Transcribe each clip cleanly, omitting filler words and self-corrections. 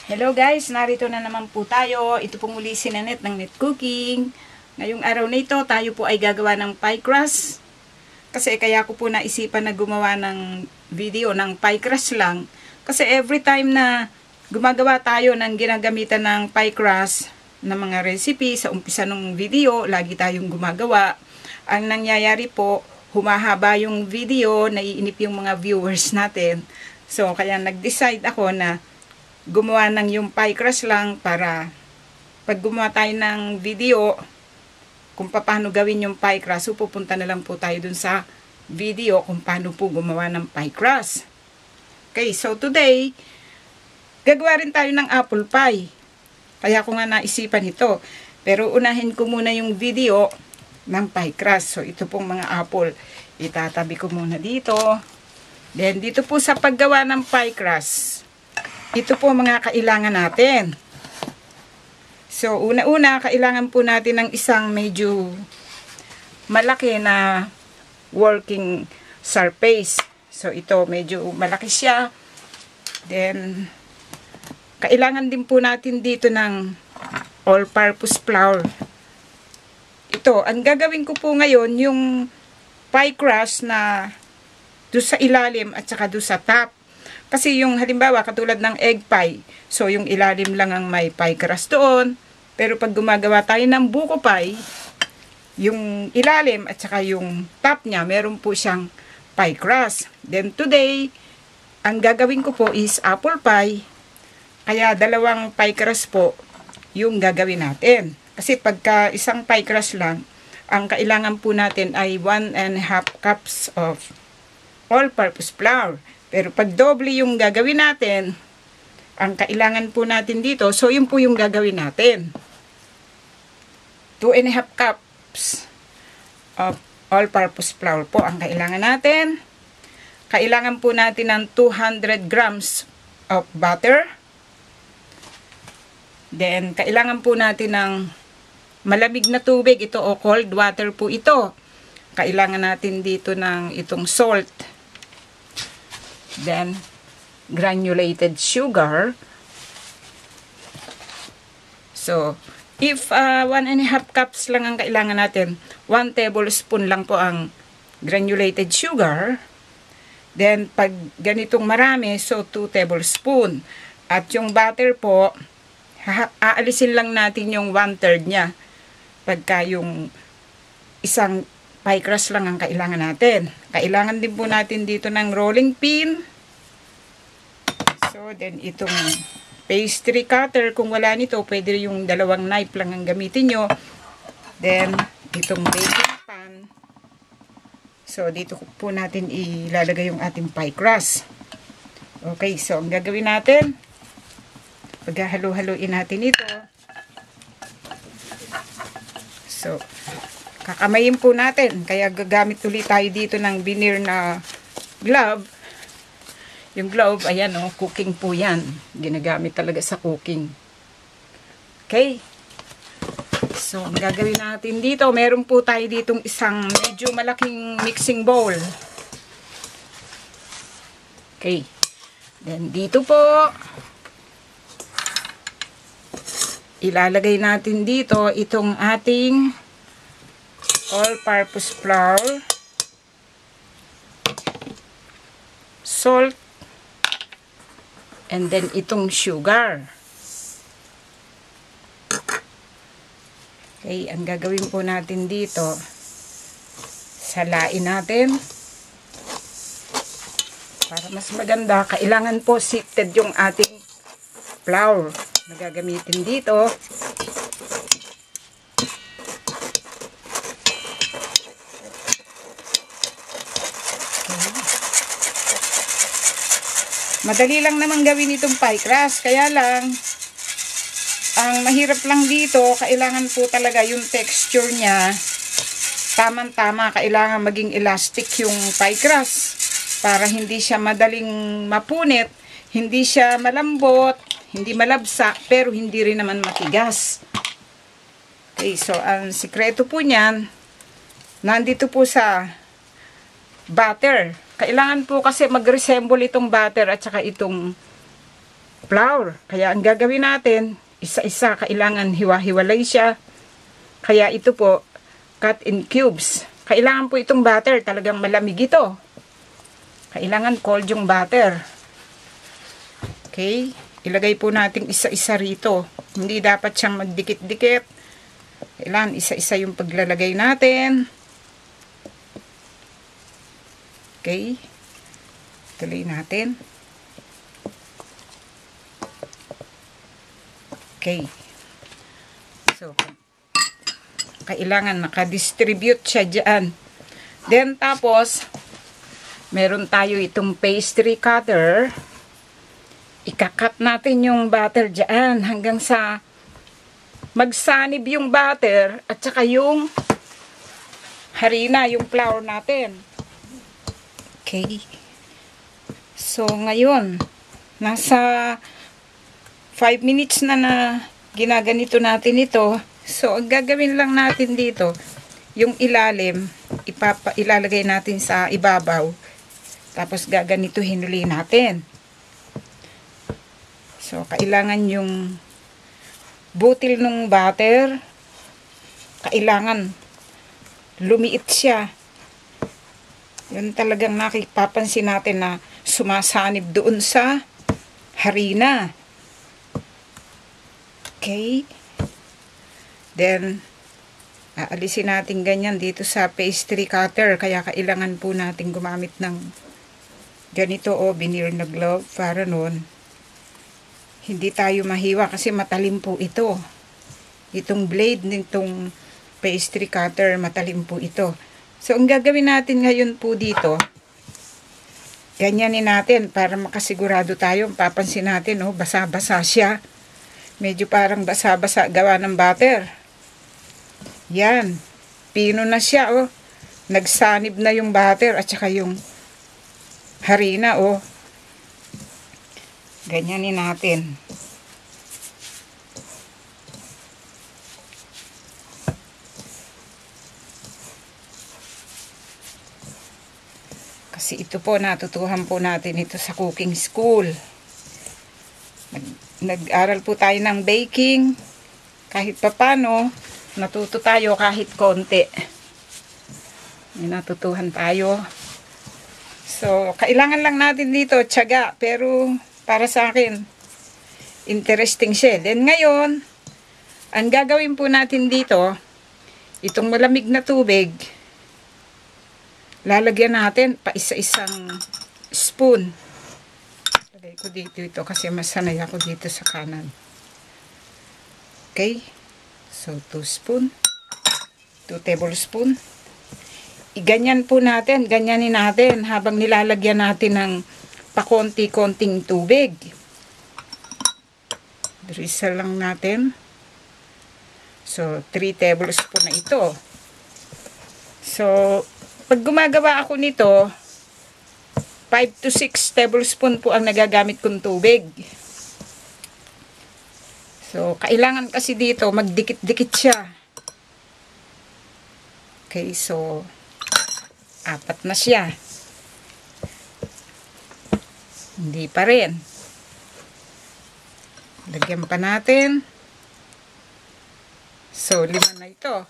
Hello guys, narito na naman po tayo. Ito pong muli si Nanette ng Net Cooking. Ngayong araw na ito, tayo po ay gagawa ng pie crust. Kasi kaya ko po naisipan na gumawa ng video ng pie crust lang. Kasi every time na gumagawa tayo ng ginagamitan ng pie crust na mga recipe, sa umpisa ng video, lagi tayong gumagawa. Ang nangyayari po, humahaba yung video, naiinip yung mga viewers natin. So, kaya nag-decide ako na gumawa ng yung pie crust lang para pag gumawa tayo ng video kung paano gawin yung pie crust, so pupunta na lang po tayo dun sa video kung paano po gumawa ng pie crust. Okay, so today, gagawa rin tayo ng apple pie. Kaya ko nga naisipan ito. Pero unahin ko muna yung video ng pie crust. So ito pong mga apple, itatabi ko muna dito. Then dito po sa paggawa ng pie crust, ito po mga kailangan natin. So, una-una, kailangan po natin ng isang medyo malaki na working surface. So, ito medyo malaki siya. Then, kailangan din po natin dito ng all-purpose flour. Ito, ang gagawin ko po ngayon, yung pie crust na doon sa ilalim at saka doon sa top. Kasi yung halimbawa, katulad ng egg pie, so yung ilalim lang ang may pie crust doon. Pero pag gumagawa tayo ng buko pie, yung ilalim at saka yung top niya, meron po siyang pie crust. Then today, ang gagawin ko po is apple pie. Kaya dalawang pie crust po yung gagawin natin. Kasi pagka isang pie crust lang, ang kailangan po natin ay 1.5 cups of all-purpose flour. Pero pag doble yung gagawin natin, ang kailangan po natin dito, so yun po yung gagawin natin. 2.5 cups of all-purpose flour po ang kailangan natin. Kailangan po natin ng 200 grams of butter. Then, kailangan po natin ng malamig na tubig, ito o cold water po ito. Kailangan natin dito ng itong salt. Then, granulated sugar. So, if 1.5 cups lang ang kailangan natin, 1 tablespoon lang po ang granulated sugar. Then, pag ganitong marami, so 2 tablespoon. At yung butter po, aalisin lang natin yung 1/3 niya. Pagka yung isang pie crust lang ang kailangan natin. Kailangan din po natin dito ng rolling pin. So, then itong pastry cutter. Kung wala nito, pwede yung dalawang knife lang ang gamitin nyo. Then, itong baking pan. So, dito po natin ilalagay yung ating pie crust. Okay, so ang gagawin natin, paghahalo-haloin natin ito. So, kakamayin po natin. Kaya gagamit ulit tayo dito ng veneer na glove. Yung glove, ayan o, cooking po yan. Ginagamit talaga sa cooking. Okay. So, ang gagawin natin dito, meron po tayo ditong isang medyo malaking mixing bowl. Okay. Then, dito po, ilalagay natin dito itong ating all-purpose flour, salt, and then itong sugar. Okay, ang gagawin po natin dito, salain natin. Para mas maganda, kailangan po sifted yung ating flour na gagamitin dito. Madali lang naman gawin itong pie crust. Kaya lang, ang mahirap lang dito, kailangan po talaga yung texture niya tamang-tama. Kailangan maging elastic yung pie crust para hindi siya madaling mapunit, hindi siya malambot, hindi malabsa, pero hindi rin naman matigas. Okay, so ang sikreto po niyan, nandito po sa butter. Kailangan po kasi mag-resemble itong butter at saka itong flour. Kaya ang gagawin natin, isa-isa, kailangan hiwa-hiwalay siya. Kaya ito po, cut in cubes. Kailangan po itong butter, talagang malamig ito. Kailangan cold yung butter. Okay, ilagay po natin isa-isa rito. Hindi dapat siyang magdikit-dikit. Kailangan isa-isa yung paglalagay natin. Okay, tuloy natin. Okay, so kailangan naka-distribute siya dyan. Then, tapos, meron tayo itong pastry cutter. Ikakat natin yung butter dyan hanggang sa magsanib yung butter at saka yung harina, yung flour natin. Okay. So, ngayon, nasa 5 minutes na ginaganito natin ito. So, ang gagawin lang natin dito, yung ilalim, ilalagay natin sa ibabaw. Tapos, gaganituhin ulit natin. So, kailangan yung butil ng butter, kailangan lumiit siya. Yun talagang nakipapansin natin na sumasanib doon sa harina. Okay. Then, aalisin natin ganyan dito sa pastry cutter. Kaya kailangan po natin gumamit ng ganito o veneer na glove para nun hindi tayo mahiwa kasi matalim po ito. Itong blade nitong pastry cutter, matalim po ito. So, ang gagawin natin ngayon po dito, ganyanin natin para makasigurado tayo. Papansin natin, oh, basa-basa siya. Medyo parang basa-basa gawa ng butter. Yan. Pino na siya, oh. Nagsanib na yung butter at saka yung harina, oh. Ganyanin natin. Kasi ito po, natutuhan po natin ito sa cooking school. Nag-aral po tayo ng baking. Kahit papano, natuto tayo kahit konti. May natutuhan tayo. So, kailangan lang natin dito, tiyaga. Pero, para sa akin, interesting siya. Then, ngayon, ang gagawin po natin dito, itong malamig na tubig, lalagyan natin pa isa-isang spoon. Lagay ko dito ito kasi masanay ako dito sa kanan. Okay. So, 2 spoon. 2 tablespoon. Iganyan po natin. Ganyanin natin habang nilalagyan natin ng pakonti-konting tubig. Drizzle lang natin. So, 3 tablespoon na ito. So, pag gumagawa ako nito, 5 to 6 tablespoon po ang nagagamit kong tubig. So, kailangan kasi dito, magdikit-dikit siya. Okay, so, 4 na siya. Hindi pa rin. Lagyan pa natin. So, 5 na ito.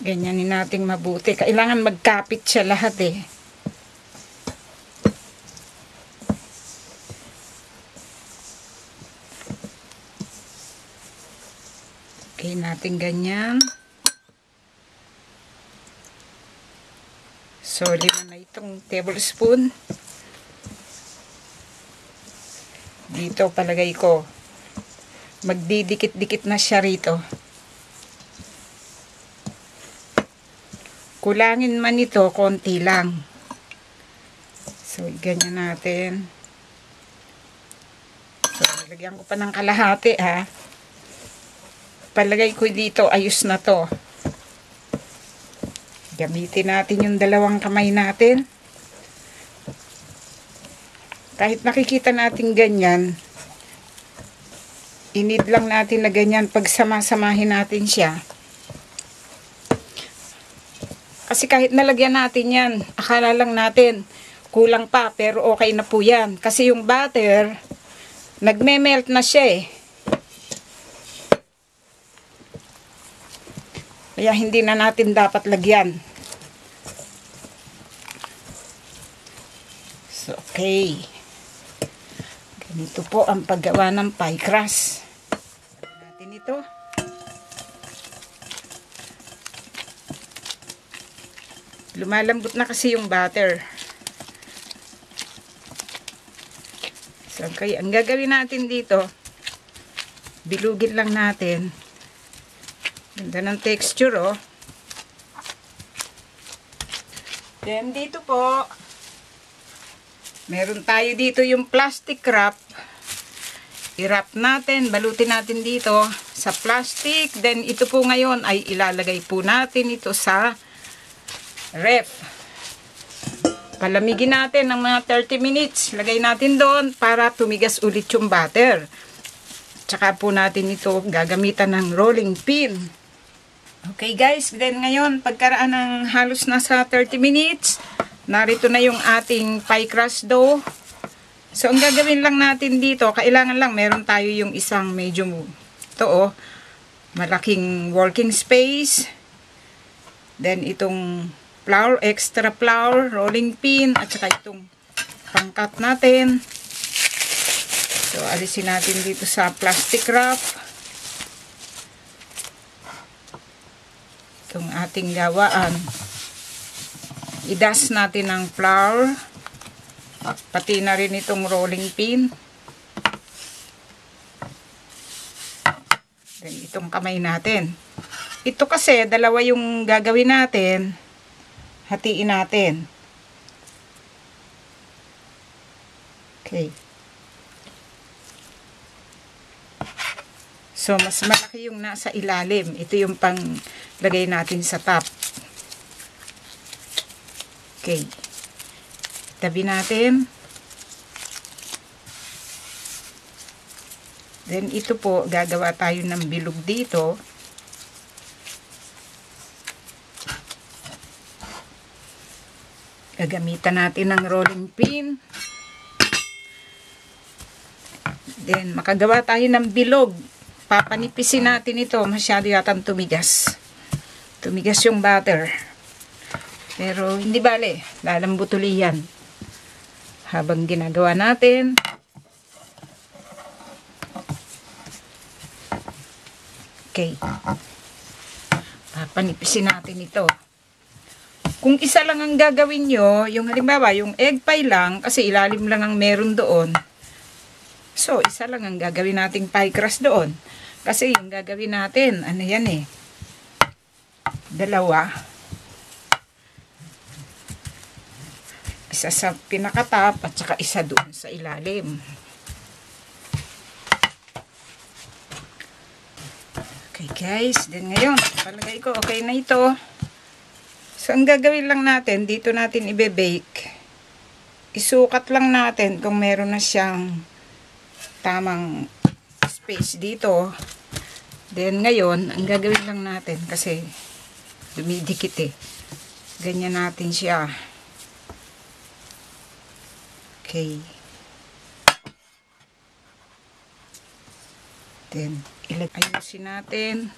Ganyanin natin mabuti. Kailangan magkapit siya lahat eh. Okay natin ganyan. So, 5 na itong tablespoon. Dito palagay ko. Magdidikit-dikit na siya rito. Kulangin man ito, konti lang. So, ganyan natin. So, nilagyan ko pa ng kalahati, ha. Palagay ko dito, ayos na to. Gamitin natin yung 2 kamay natin. Kahit nakikita natin ganyan, inid lang natin na ganyan, pagsama-samahin natin siya. Kasi kahit nalagyan natin yan, akala lang natin kulang pa, pero okay na po yan. Kasi yung butter, nagme-melt na siya eh. Kaya hindi na natin dapat lagyan. So, okay. Ganito po ang paggawa ng pie crust. Natin ito. Lumalambot na kasi yung butter. So, kaya ang gagawin natin dito, bilugin lang natin. Ganda ng texture, oh. Then, dito po, meron tayo dito yung plastic wrap. I-wrap natin, balutin natin dito sa plastic. Then, ito po ngayon ay ilalagay po natin ito sa ref. Palamigin natin ng mga 30 minutes. Lagay natin doon para tumigas ulit yung butter. Tsaka po natin ito gagamitan ng rolling pin. Okay guys, then ngayon pagkaraan ng halos nasa 30 minutes, narito na yung ating pie crust dough. So ang gagawin lang natin dito, kailangan lang meron tayo yung isang medyo ito oh, malaking working space. Then itong flour, extra flour, rolling pin, at saka itong pangkat natin. So alisin natin dito sa plastic wrap itong ating gawaan. I-dust natin ng flour, pati na rin itong rolling pin. Then itong kamay natin. Ito kasi dalawa yung gagawin natin. Hatiin natin. Okay. So, mas malaki yung nasa ilalim. Ito yung pang lagay natin sa top. Okay. Tabi natin. Then, ito po, gagawa tayo ng bilog dito. Gagamitan natin ng rolling pin. Then, makagawa tayo ng bilog. Papanipisin natin ito. Masyado yatang tumigas. Tumigas yung butter. Pero, hindi bale. Lalambot uli yan. Habang ginagawa natin. Okay. Papanipisin natin ito. Kung isa lang ang gagawin nyo, yung halimbawa, yung egg pie lang, kasi ilalim lang ang meron doon. So, isa lang ang gagawin nating pie crust doon. Kasi yung gagawin natin, ano yan eh, dalawa. Isa sa pinakatap at saka isa doon sa ilalim. Okay guys, then ngayon, palagay ko okay na ito. So, ang gagawin lang natin, dito natin ibe-bake. Isukat lang natin kung meron na siyang tamang space dito. Then, ngayon, ang gagawin lang natin, kasi dumidikit eh. Ganyan natin siya. Okay. Then, ayusin natin.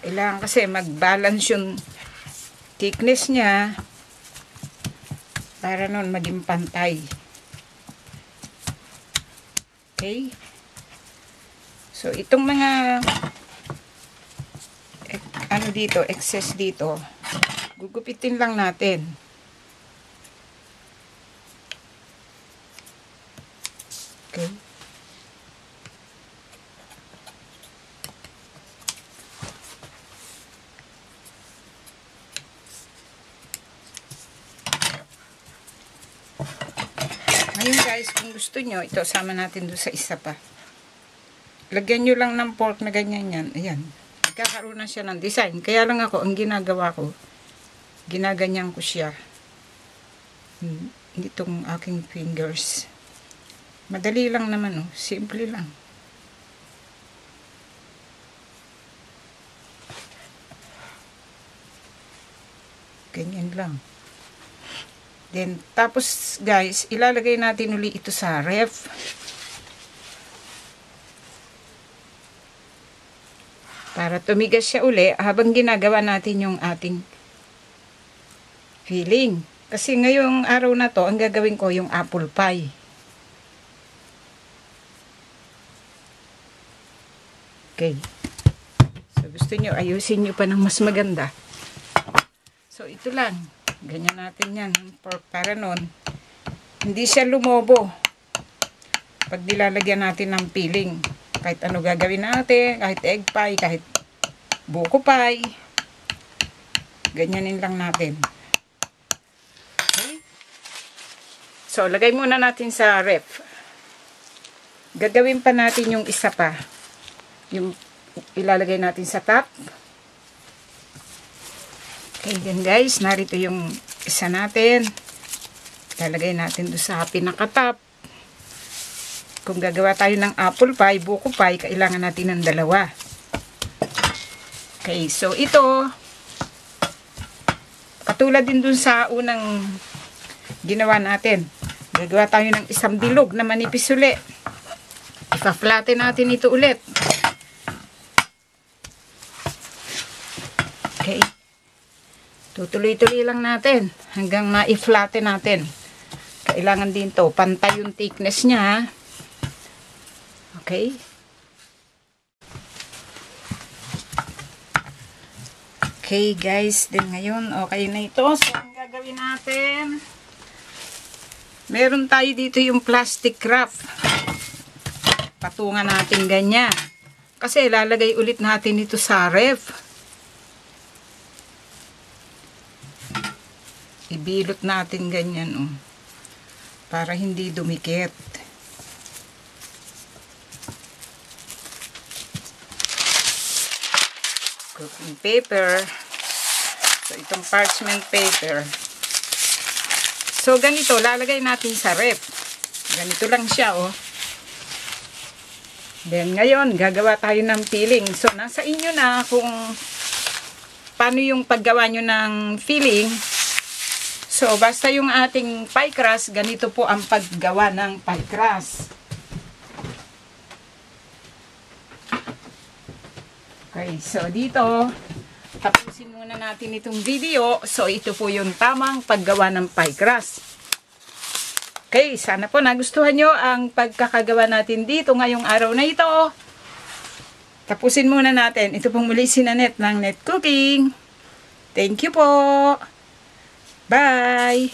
Kailangan kasi mag-balance yung thickness niya para nun maging pantay. Okay? So, itong mga ano dito, excess dito, gugupitin lang natin. Okay? Ngayon guys, kung gusto nyo, ito sama natin doon sa isa pa. Lagyan nyo lang ng pork na ganyan yan. Ayan. Nagkakaroon na siya ng design. Kaya lang ako, ang ginagawa ko, ginaganyan ko siya. Itong aking fingers. Madali lang naman, oh. Simple lang. Ganyan lang. Then, tapos guys, ilalagay natin uli ito sa ref. Para tumigas siya uli habang ginagawa natin yung ating filling. Kasi ngayong araw na to, ang gagawin ko yung apple pie. Okay. So, gusto nyo, ayusin nyo pa ng mas maganda. So, ito lang. Ganyan natin yan. Para nun, hindi siya lumobo. Pag nilalagyan natin ng filling. Kahit ano gagawin natin, kahit egg pie, kahit buko pie. Ganyanin lang natin. Okay? So, lagay muna natin sa ref. Gagawin pa natin yung isa pa. Yung ilalagay natin sa top. Okay, then guys, narito yung isa natin. Ilalagay natin doon sa pinaka-top. Kung gagawa tayo ng apple pie, buko pie, kailangan natin ng dalawa. Okay, so ito, katulad din dun sa unang ginawa natin. Gagawa tayo ng isang bilog na manipis ulit. Ipa-flatten natin ito ulit. Okay. Tutuloy-tuloy lang natin hanggang ma-flatten natin. Kailangan din to, pantay yung thickness niya. Okay. Okay guys, din ngayon okay na ito. So ang gagawin natin, meron tayo dito yung plastic wrap. Patungan natin ganyan. Kasi lalagay ulit natin ito sa ref. Ibilot natin ganyan, oh, para hindi dumikit. Cooking paper. So, itong parchment paper. So, ganito, lalagay natin sa ref. Ganito lang siya, oh. Then, ngayon, gagawa tayo ng filling. So, nasa inyo na kung paano yung paggawa nyo ng filling. So, basta yung ating pie crust, ganito po ang paggawa ng pie crust. Okay, so dito, tapusin muna natin itong video. So, ito po yung tamang paggawa ng pie crust. Okay, sana po nagustuhan nyo ang pagkakagawa natin dito ngayong araw na ito. Tapusin muna natin. Ito pong muli si Nanette ng Net Cooking. Thank you po. Bye!